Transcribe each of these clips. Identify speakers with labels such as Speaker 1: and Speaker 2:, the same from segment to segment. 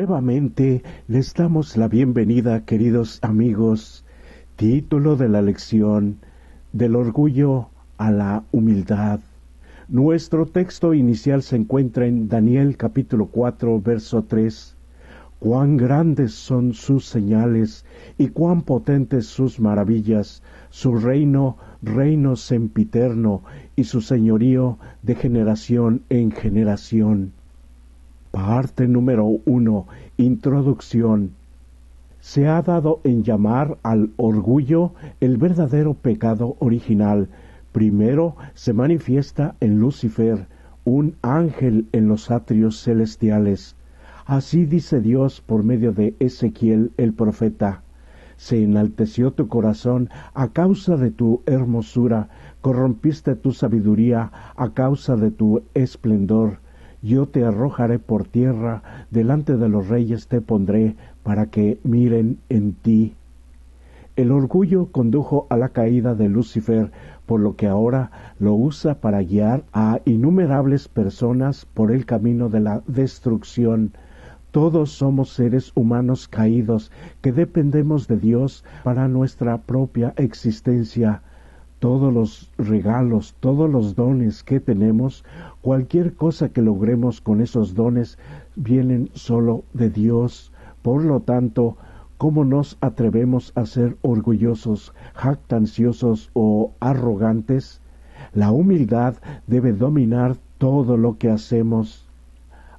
Speaker 1: Nuevamente les damos la bienvenida, queridos amigos. Título de la lección: del orgullo a la humildad. Nuestro texto inicial se encuentra en Daniel capítulo 4, verso 3. Cuán grandes son sus señales y cuán potentes sus maravillas, su reino, reino sempiterno, y su señorío de generación en generación. Parte número 1. Introducción. Se ha dado en llamar al orgullo el verdadero pecado original. Primero se manifiesta en Lucifer, un ángel en los atrios celestiales. Así dice Dios por medio de Ezequiel el profeta: se enalteció tu corazón a causa de tu hermosura, corrompiste tu sabiduría a causa de tu esplendor. Yo te arrojaré por tierra, delante de los reyes te pondré, para que miren en ti. El orgullo condujo a la caída de Lucifer, por lo que ahora lo usa para guiar a innumerables personas por el camino de la destrucción. Todos somos seres humanos caídos que dependemos de Dios para nuestra propia existencia. Todos los regalos, todos los dones que tenemos, cualquier cosa que logremos con esos dones, vienen solo de Dios. Por lo tanto, ¿cómo nos atrevemos a ser orgullosos, jactanciosos o arrogantes? La humildad debe dominar todo lo que hacemos.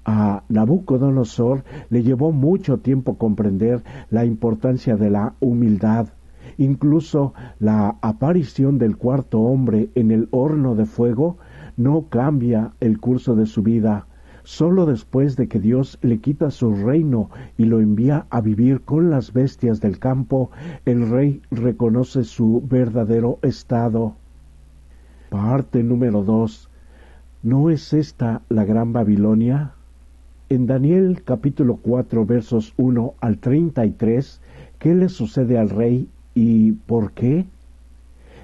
Speaker 1: A Nabucodonosor le llevó mucho tiempo comprender la importancia de la humildad. Incluso la aparición del cuarto hombre en el horno de fuego no cambia el curso de su vida. Solo después de que Dios le quita su reino y lo envía a vivir con las bestias del campo, el rey reconoce su verdadero estado. Parte número 2. ¿No es esta la gran Babilonia? En Daniel capítulo 4 versos 1 al 33, ¿qué le sucede al rey y por qué?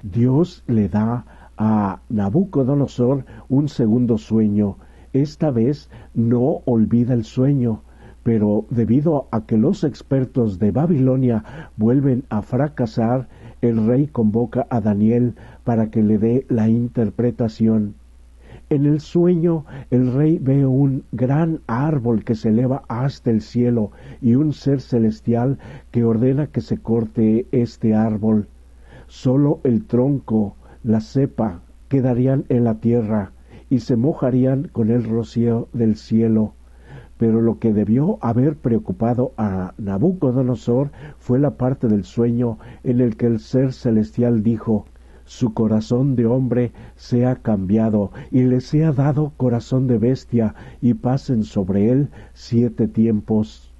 Speaker 1: Dios le da a Nabucodonosor un segundo sueño. Esta vez no olvida el sueño, pero debido a que los expertos de Babilonia vuelven a fracasar, el rey convoca a Daniel para que le dé la interpretación. En el sueño, el rey ve un gran árbol que se eleva hasta el cielo y un ser celestial que ordena que se corte este árbol. Solo el tronco, la cepa, quedarían en la tierra y se mojarían con el rocío del cielo. Pero lo que debió haber preocupado a Nabucodonosor fue la parte del sueño en el que el ser celestial dijo: su corazón de hombre sea cambiado, y le sea dado corazón de bestia, y pasen sobre él 7 tiempos.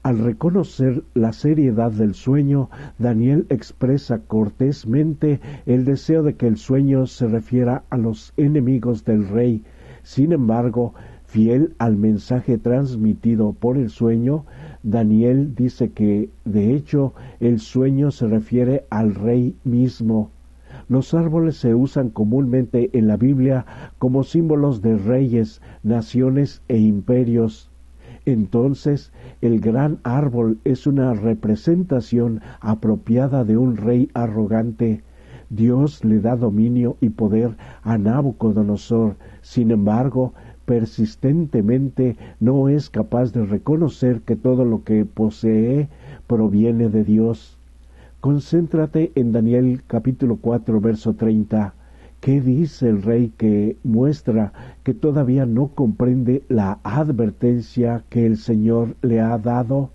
Speaker 1: Al reconocer la seriedad del sueño, Daniel expresa cortésmente el deseo de que el sueño se refiera a los enemigos del rey. Sin embargo, fiel al mensaje transmitido por el sueño, Daniel dice que, de hecho, el sueño se refiere al rey mismo. Los árboles se usan comúnmente en la Biblia como símbolos de reyes, naciones e imperios. Entonces, el gran árbol es una representación apropiada de un rey arrogante. Dios le da dominio y poder a Nabucodonosor. Sin embargo, persistentemente no es capaz de reconocer que todo lo que posee proviene de Dios. Concéntrate en Daniel capítulo 4, verso 30. ¿Qué dice el rey que muestra que todavía no comprende la advertencia que el Señor le ha dado?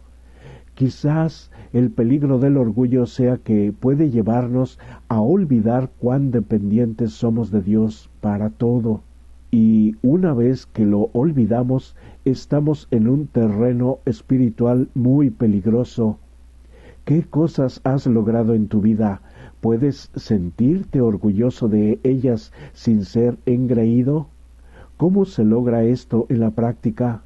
Speaker 1: Quizás el peligro del orgullo sea que puede llevarnos a olvidar cuán dependientes somos de Dios para todo. Y una vez que lo olvidamos, estamos en un terreno espiritual muy peligroso. ¿Qué cosas has logrado en tu vida? ¿Puedes sentirte orgulloso de ellas sin ser engreído? ¿Cómo se logra esto en la práctica?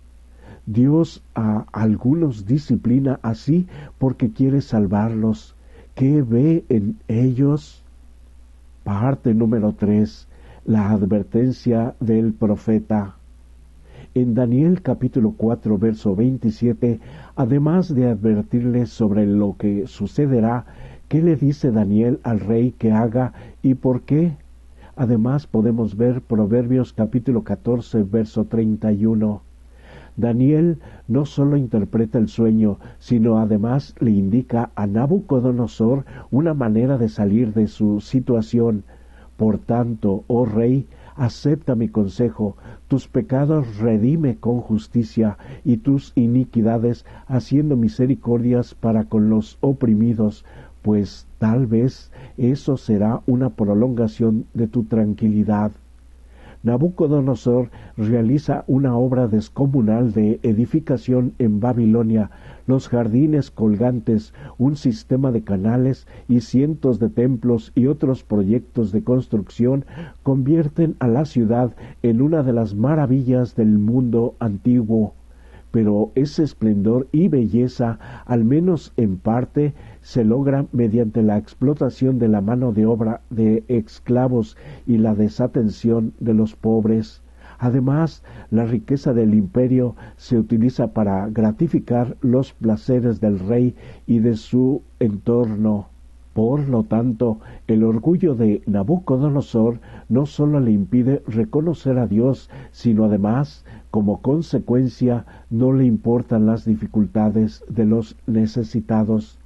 Speaker 1: Dios a algunos disciplina así porque quiere salvarlos. ¿Qué ve en ellos? Parte número 3. La advertencia del profeta. En Daniel capítulo 4 verso 27, además de advertirle sobre lo que sucederá, ¿qué le dice Daniel al rey que haga y por qué? Además podemos ver Proverbios capítulo 14 verso 31. Daniel no solo interpreta el sueño, sino además le indica a Nabucodonosor una manera de salir de su situación. Por tanto, oh rey, acepta mi consejo, tus pecados redime con justicia, y tus iniquidades haciendo misericordias para con los oprimidos, pues tal vez eso será una prolongación de tu tranquilidad. Nabucodonosor realiza una obra descomunal de edificación en Babilonia, los jardines colgantes, un sistema de canales y cientos de templos y otros proyectos de construcción convierten a la ciudad en una de las maravillas del mundo antiguo. Pero ese esplendor y belleza, al menos en parte, se logra mediante la explotación de la mano de obra de esclavos y la desatención de los pobres. Además, la riqueza del imperio se utiliza para gratificar los placeres del rey y de su entorno. Por lo tanto, el orgullo de Nabucodonosor no sólo le impide reconocer a Dios, sino además, como consecuencia, no le importan las dificultades de los necesitados.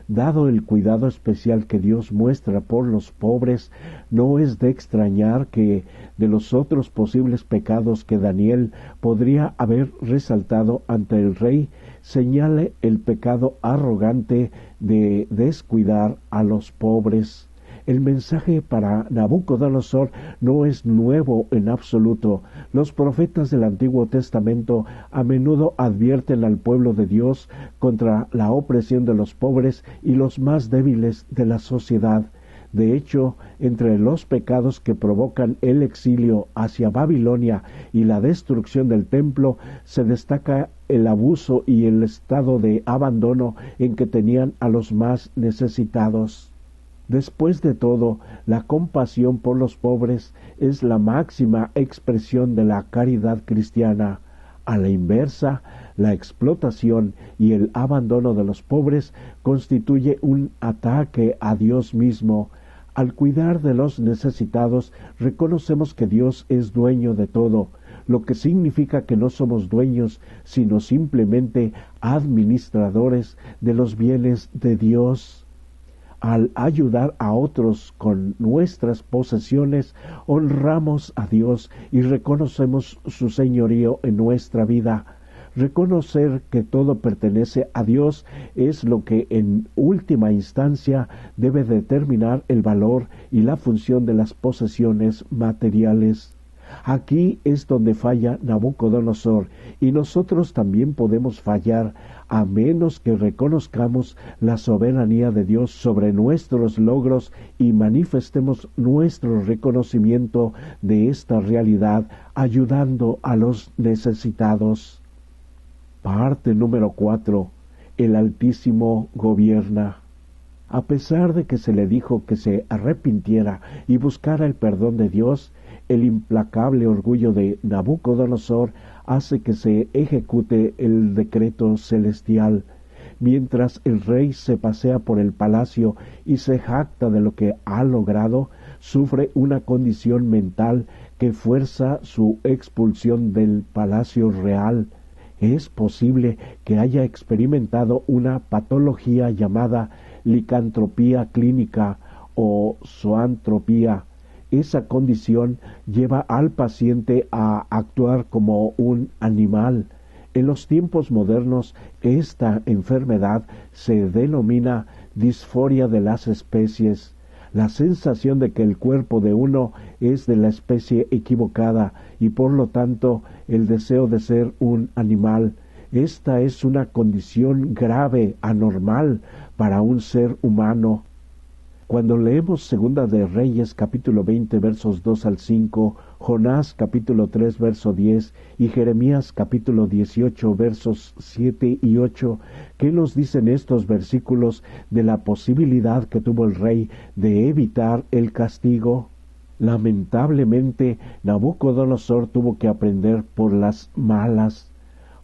Speaker 1: Dado el cuidado especial que Dios muestra por los pobres, no es de extrañar que de los otros posibles pecados que Daniel podría haber resaltado ante el rey, señale el pecado arrogante de descuidar a los pobres. El mensaje para Nabucodonosor no es nuevo en absoluto. Los profetas del Antiguo Testamento a menudo advierten al pueblo de Dios contra la opresión de los pobres y los más débiles de la sociedad. De hecho, entre los pecados que provocan el exilio hacia Babilonia y la destrucción del templo, se destaca el abuso y el estado de abandono en que tenían a los más necesitados. Después de todo, la compasión por los pobres es la máxima expresión de la caridad cristiana. A la inversa, la explotación y el abandono de los pobres constituye un ataque a Dios mismo. Al cuidar de los necesitados, reconocemos que Dios es dueño de todo, lo que significa que no somos dueños, sino simplemente administradores de los bienes de Dios. Al ayudar a otros con nuestras posesiones, honramos a Dios y reconocemos su señorío en nuestra vida. Reconocer que todo pertenece a Dios es lo que en última instancia debe determinar el valor y la función de las posesiones materiales. Aquí es donde falla Nabucodonosor, y nosotros también podemos fallar, a menos que reconozcamos la soberanía de Dios sobre nuestros logros y manifestemos nuestro reconocimiento de esta realidad, ayudando a los necesitados. Parte número 4. El Altísimo gobierna. A pesar de que se le dijo que se arrepintiera y buscara el perdón de Dios, el implacable orgullo de Nabucodonosor hace que se ejecute el decreto celestial. Mientras el rey se pasea por el palacio y se jacta de lo que ha logrado, sufre una condición mental que fuerza su expulsión del palacio real. Es posible que haya experimentado una patología llamada licantropía clínica o zoantropía. Esa condición lleva al paciente a actuar como un animal. En los tiempos modernos, esta enfermedad se denomina disforia de las especies, la sensación de que el cuerpo de uno es de la especie equivocada y por lo tanto el deseo de ser un animal. Esta es una condición grave, anormal para un ser humano. Cuando leemos Segunda de Reyes capítulo 20 versos 2 al 5, Jonás capítulo 3 verso 10 y Jeremías capítulo 18 versos 7 y 8, ¿qué nos dicen estos versículos de la posibilidad que tuvo el rey de evitar el castigo? Lamentablemente, Nabucodonosor tuvo que aprender por las malas.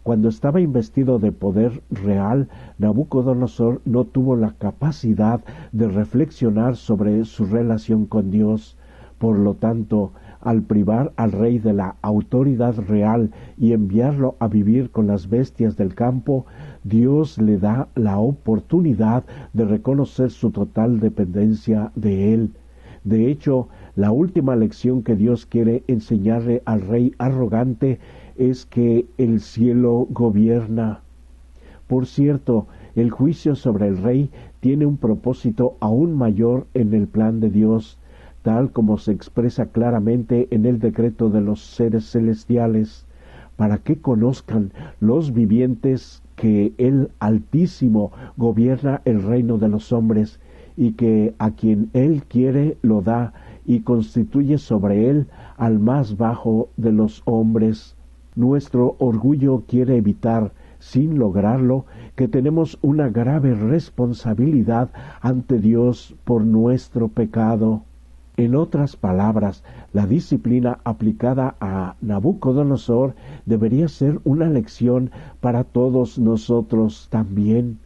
Speaker 1: Cuando estaba investido de poder real, Nabucodonosor no tuvo la capacidad de reflexionar sobre su relación con Dios. Por lo tanto, al privar al rey de la autoridad real y enviarlo a vivir con las bestias del campo, Dios le da la oportunidad de reconocer su total dependencia de él. De hecho, la última lección que Dios quiere enseñarle al rey arrogante es que el cielo gobierna. Por cierto, el juicio sobre el rey tiene un propósito aún mayor en el plan de Dios, tal como se expresa claramente en el decreto de los seres celestiales, para que conozcan los vivientes que el Altísimo gobierna el reino de los hombres, y que a quien Él quiere lo da, y constituye sobre él al más bajo de los hombres. Nuestro orgullo quiere evitar, sin lograrlo, que tenemos una grave responsabilidad ante Dios por nuestro pecado. En otras palabras, la disciplina aplicada a Nabucodonosor debería ser una lección para todos nosotros también,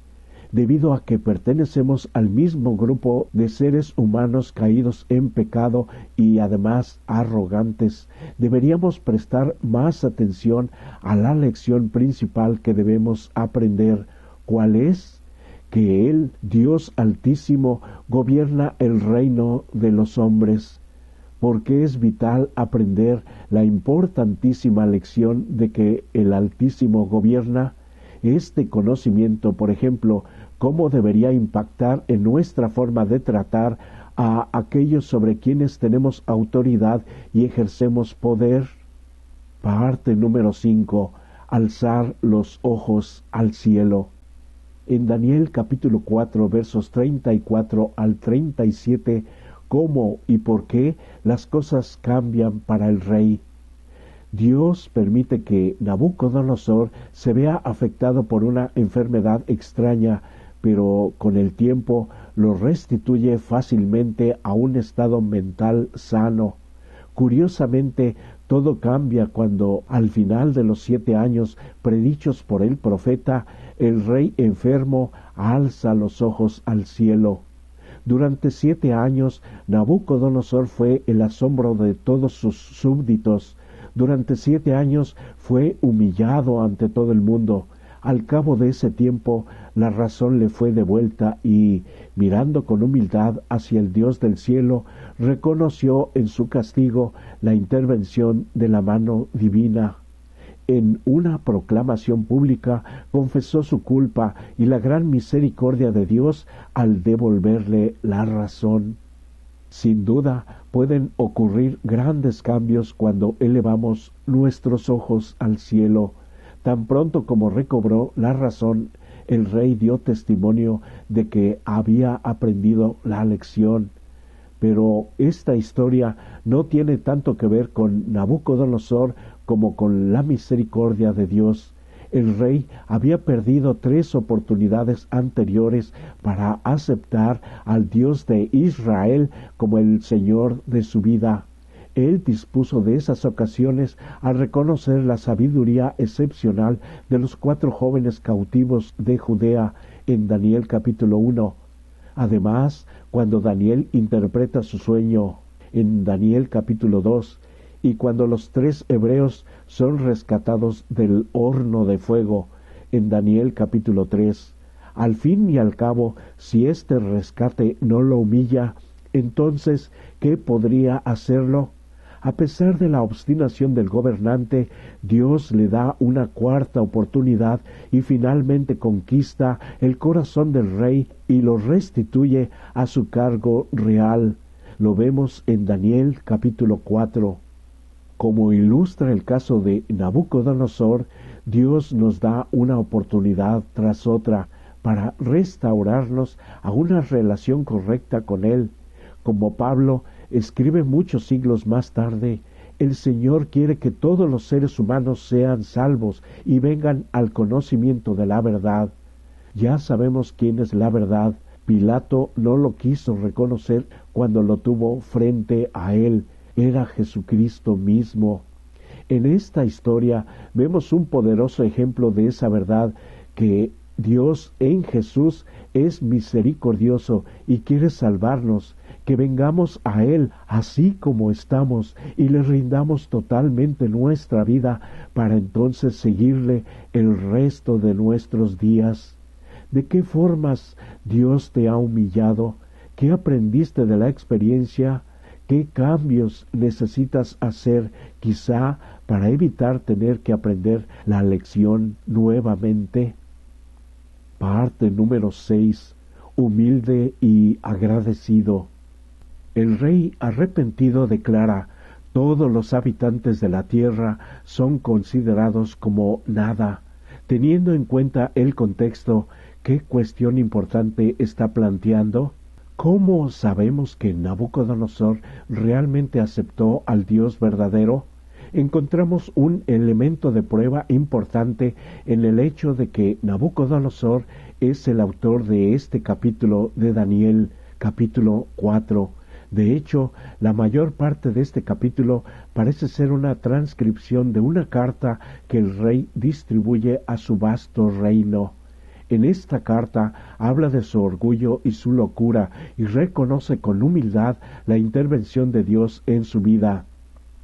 Speaker 1: debido a que pertenecemos al mismo grupo de seres humanos caídos en pecado y además arrogantes. Deberíamos prestar más atención a la lección principal que debemos aprender, ¿cuál es? Que Él, Dios Altísimo, gobierna el reino de los hombres, porque es vital aprender la importantísima lección de que el Altísimo gobierna. Este conocimiento, por ejemplo, cómo debería impactar en nuestra forma de tratar a aquellos sobre quienes tenemos autoridad y ejercemos poder. Parte número 5. Alzar los ojos al cielo. En Daniel capítulo 4, versos 34 al 37, cómo y por qué las cosas cambian para el rey. Dios permite que Nabucodonosor se vea afectado por una enfermedad extraña, pero con el tiempo lo restituye fácilmente a un estado mental sano. Curiosamente, todo cambia cuando, al final de los 7 años predichos por el profeta, el rey enfermo alza los ojos al cielo. Durante 7 años, Nabucodonosor fue el asombro de todos sus súbditos. Durante 7 años fue humillado ante todo el mundo. Al cabo de ese tiempo, la razón le fue devuelta y, mirando con humildad hacia el Dios del cielo, reconoció en su castigo la intervención de la mano divina. En una proclamación pública confesó su culpa y la gran misericordia de Dios al devolverle la razón. Sin duda, pueden ocurrir grandes cambios cuando elevamos nuestros ojos al cielo. Tan pronto como recobró la razón, el rey dio testimonio de que había aprendido la lección. Pero esta historia no tiene tanto que ver con Nabucodonosor como con la misericordia de Dios. El rey había perdido 3 oportunidades anteriores para aceptar al Dios de Israel como el Señor de su vida. Él dispuso de esas ocasiones al reconocer la sabiduría excepcional de los 4 jóvenes cautivos de Judea en Daniel capítulo 1. Además, cuando Daniel interpreta su sueño en Daniel capítulo 2, y cuando los 3 hebreos son rescatados del horno de fuego en Daniel capítulo 3, al fin y al cabo, si este rescate no lo humilla, entonces, ¿qué podría hacerlo? A pesar de la obstinación del gobernante, Dios le da una 4ª oportunidad y finalmente conquista el corazón del rey y lo restituye a su cargo real. Lo vemos en Daniel capítulo 4. Como ilustra el caso de Nabucodonosor, Dios nos da una oportunidad tras otra para restaurarnos a una relación correcta con Él. Como Pablo escribe muchos siglos más tarde, el Señor quiere que todos los seres humanos sean salvos y vengan al conocimiento de la verdad. Ya sabemos quién es la verdad. Pilato no lo quiso reconocer cuando lo tuvo frente a él, era Jesucristo mismo. En esta historia vemos un poderoso ejemplo de esa verdad, que Dios en Jesús es misericordioso y quiere salvarnos, que vengamos a Él así como estamos y le rindamos totalmente nuestra vida para entonces seguirle el resto de nuestros días. ¿De qué formas Dios te ha humillado? ¿Qué aprendiste de la experiencia? ¿Qué cambios necesitas hacer quizá para evitar tener que aprender la lección nuevamente? Parte número 6. Humilde y agradecido. El rey arrepentido declara: todos los habitantes de la tierra son considerados como nada. Teniendo en cuenta el contexto, ¿qué cuestión importante está planteando? ¿Cómo sabemos que Nabucodonosor realmente aceptó al Dios verdadero? Encontramos un elemento de prueba importante en el hecho de que Nabucodonosor es el autor de este capítulo de Daniel, capítulo 4. De hecho, la mayor parte de este capítulo parece ser una transcripción de una carta que el rey distribuye a su vasto reino. En esta carta habla de su orgullo y su locura y reconoce con humildad la intervención de Dios en su vida.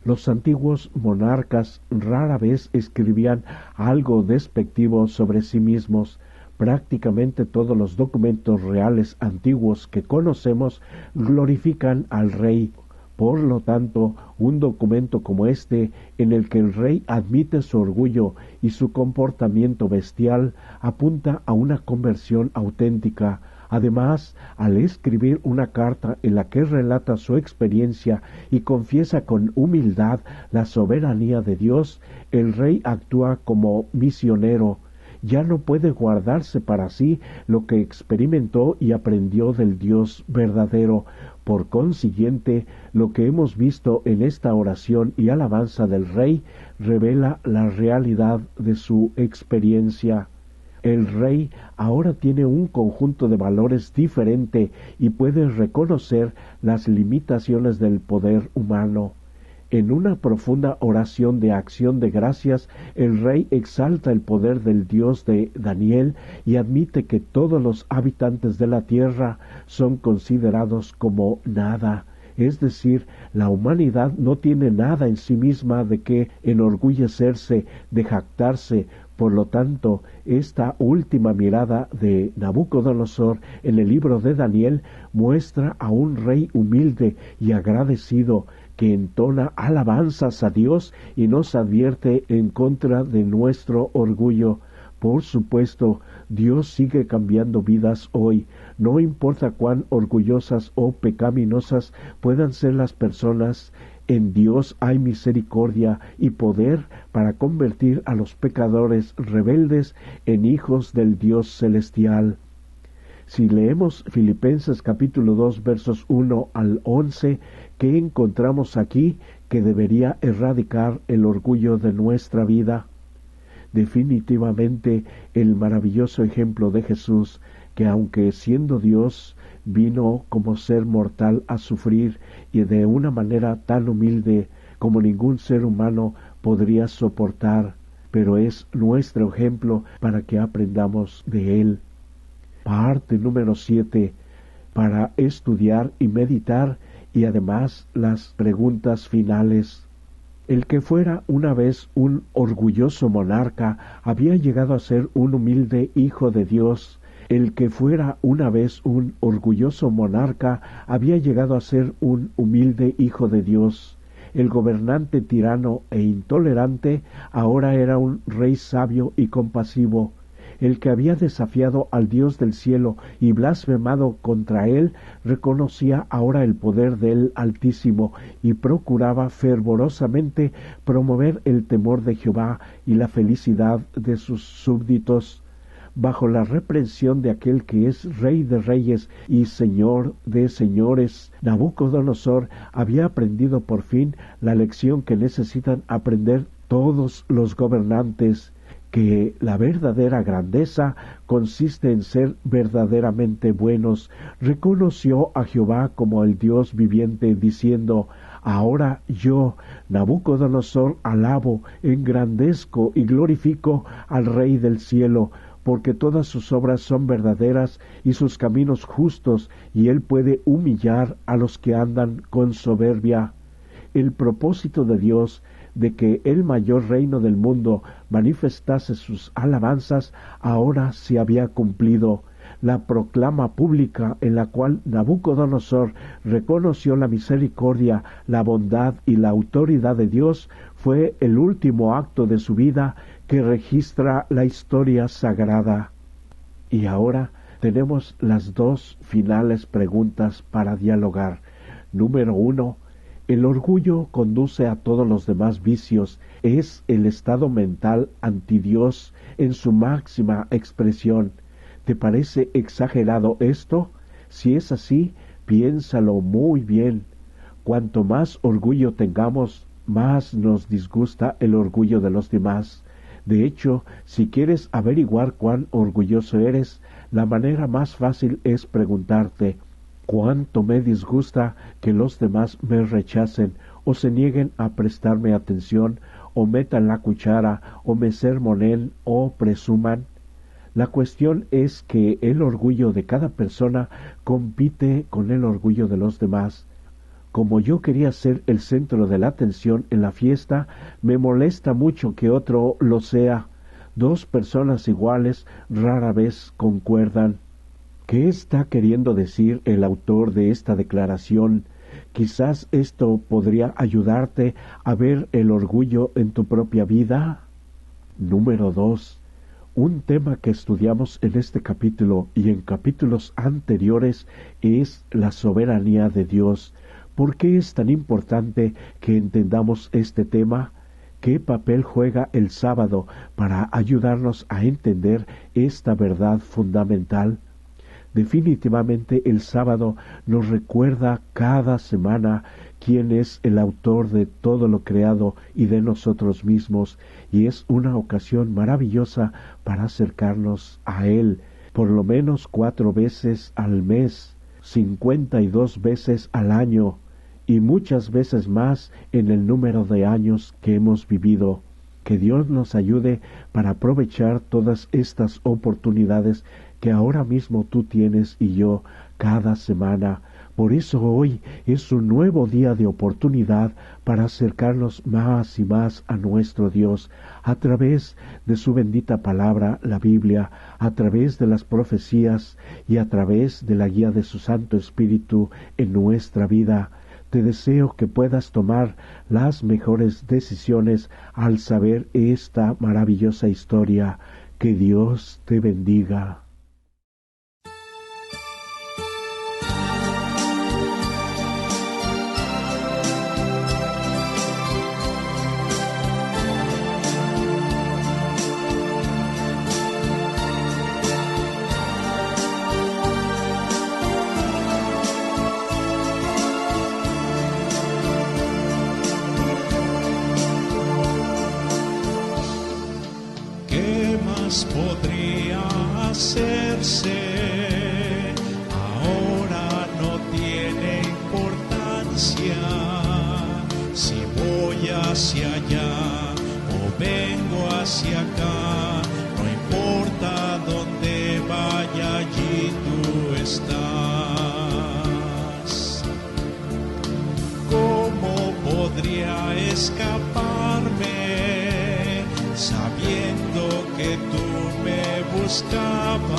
Speaker 1: Los antiguos monarcas rara vez escribían algo despectivo sobre sí mismos. Prácticamente todos los documentos reales antiguos que conocemos glorifican al rey. Por lo tanto, un documento como este, en el que el rey admite su orgullo y su comportamiento bestial, apunta a una conversión auténtica. Además, al escribir una carta en la que relata su experiencia y confiesa con humildad la soberanía de Dios, el rey actúa como misionero. Ya no puede guardarse para sí lo que experimentó y aprendió del Dios verdadero. Por consiguiente, lo que hemos visto en esta oración y alabanza del rey revela la realidad de su experiencia. El rey ahora tiene un conjunto de valores diferente y puede reconocer las limitaciones del poder humano. En una profunda oración de acción de gracias, el rey exalta el poder del Dios de Daniel y admite que todos los habitantes de la tierra son considerados como nada. Es decir, la humanidad no tiene nada en sí misma de qué enorgullecerse, de jactarse. Por lo tanto, esta última mirada de Nabucodonosor en el libro de Daniel muestra a un rey humilde y agradecido, que entona alabanzas a Dios y nos advierte en contra de nuestro orgullo. Por supuesto, Dios sigue cambiando vidas hoy. No importa cuán orgullosas o pecaminosas puedan ser las personas, en Dios hay misericordia y poder para convertir a los pecadores rebeldes en hijos del Dios celestial. Si leemos Filipenses capítulo 2 versos 1 al 11, ¿qué encontramos aquí que debería erradicar el orgullo de nuestra vida? Definitivamente el maravilloso ejemplo de Jesús, que aunque siendo Dios, vino como ser mortal a sufrir y de una manera tan humilde como ningún ser humano podría soportar, pero es nuestro ejemplo para que aprendamos de él. Parte número 7, para estudiar y meditar, y además las preguntas finales. El que fuera una vez un orgulloso monarca había llegado a ser un humilde hijo de Dios. El que fuera una vez un orgulloso monarca había llegado a ser un humilde hijo de Dios. El gobernante tirano e intolerante ahora era un rey sabio y compasivo. El que había desafiado al Dios del cielo y blasfemado contra él, reconocía ahora el poder del Altísimo y procuraba fervorosamente promover el temor de Jehová y la felicidad de sus súbditos. Bajo la reprensión de aquel que es Rey de reyes y Señor de señores, Nabucodonosor había aprendido por fin la lección que necesitan aprender todos los gobernantes, que la verdadera grandeza consiste en ser verdaderamente buenos, reconoció a Jehová como el Dios viviente, diciendo: Ahora yo, Nabucodonosor, alabo, engrandezco y glorifico al Rey del cielo, porque todas sus obras son verdaderas y sus caminos justos, y él puede humillar a los que andan con soberbia. El propósito de Dios de que el mayor reino del mundo manifestase sus alabanzas ahora se había cumplido. La proclama pública en la cual Nabucodonosor reconoció la misericordia, la bondad y la autoridad de Dios fue el último acto de su vida que registra la historia sagrada. Y ahora tenemos las dos finales preguntas para dialogar. Número 1. El orgullo conduce a todos los demás vicios. Es el estado mental antidios en su máxima expresión. ¿Te parece exagerado esto? Si es así, piénsalo muy bien. Cuanto más orgullo tengamos, más nos disgusta el orgullo de los demás. De hecho, si quieres averiguar cuán orgulloso eres, la manera más fácil es preguntarte: ¿cuánto me disgusta que los demás me rechacen, o se nieguen a prestarme atención, o metan la cuchara, o me sermonen, o presuman? La cuestión es que el orgullo de cada persona compite con el orgullo de los demás. Como yo quería ser el centro de la atención en la fiesta, me molesta mucho que otro lo sea. Dos personas iguales rara vez concuerdan. ¿Qué está queriendo decir el autor de esta declaración? Quizás esto podría ayudarte a ver el orgullo en tu propia vida. Número 2. Un tema que estudiamos en este capítulo y en capítulos anteriores es la soberanía de Dios. ¿Por qué es tan importante que entendamos este tema? ¿Qué papel juega el sábado para ayudarnos a entender esta verdad fundamental? Definitivamente el sábado nos recuerda cada semana quién es el autor de todo lo creado y de nosotros mismos, y es una ocasión maravillosa para acercarnos a Él, por lo menos 4 veces al mes, 52 veces al año, y muchas veces más en el número de años que hemos vivido. Que Dios nos ayude para aprovechar todas estas oportunidades que ahora mismo tú tienes y yo cada semana. Por eso hoy es un nuevo día de oportunidad para acercarnos más y más a nuestro Dios a través de su bendita palabra, la Biblia, a través de las profecías y a través de la guía de su Santo Espíritu en nuestra vida. Te deseo que puedas tomar las mejores decisiones al saber esta maravillosa historia. Que Dios te bendiga.
Speaker 2: Podría hacerse, ahora no tiene importancia, si voy hacia allá o vengo hacia acá, no importa dónde vaya, allí tú estás. ¿Cómo podría escaparme sabiendo que tú me buscabas?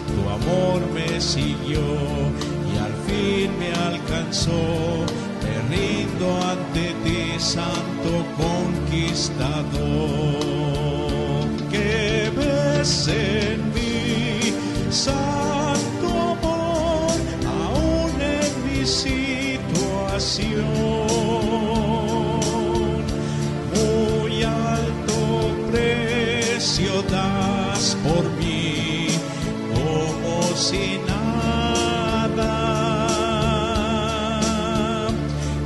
Speaker 2: Tu amor me siguió y al fin me alcanzó. Me rindo ante ti, santo conquistador. Que ves en mí, santo amor, aún en mi situación. Das por mí como si nada.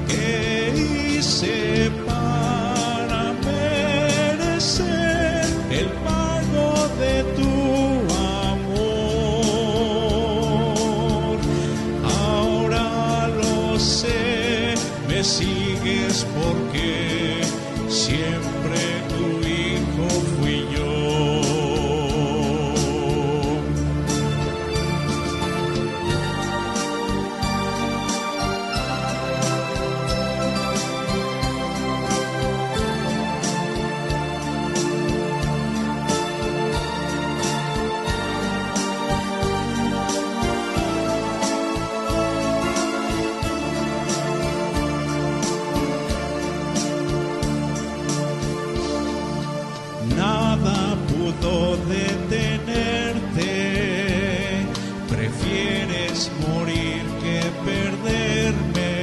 Speaker 2: ¿Qué hice para merecer me sigues porque siempre tu hijo fui yo. Nada pudo detenerte, prefieres morir que perderme.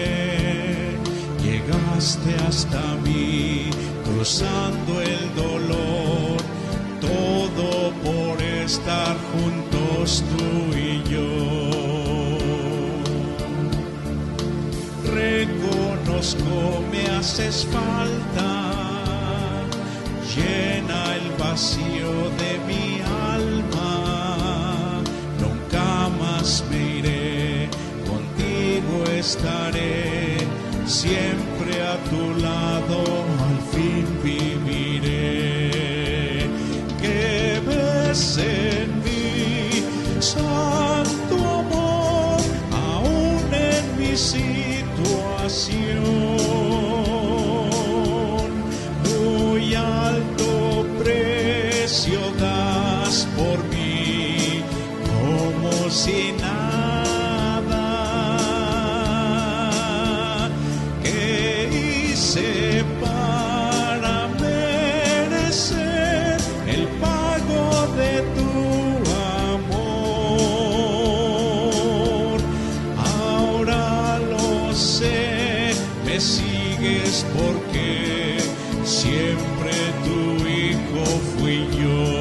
Speaker 2: Llegaste hasta mí, cruzando el dolor, todo por estar juntos tú y yo. Reconozco, me haces falta, llena el vacío de mi alma. Nunca más me iré, contigo estaré, siempre a tu lado al fin viviré. Que ves en mí santo amor, aún en mi situación. Alto precio das por mí, como si nada. ¿Qué hice para merecer el pago de tu amor? Ahora lo sé, me sigues porque siempre tu hijo fui yo.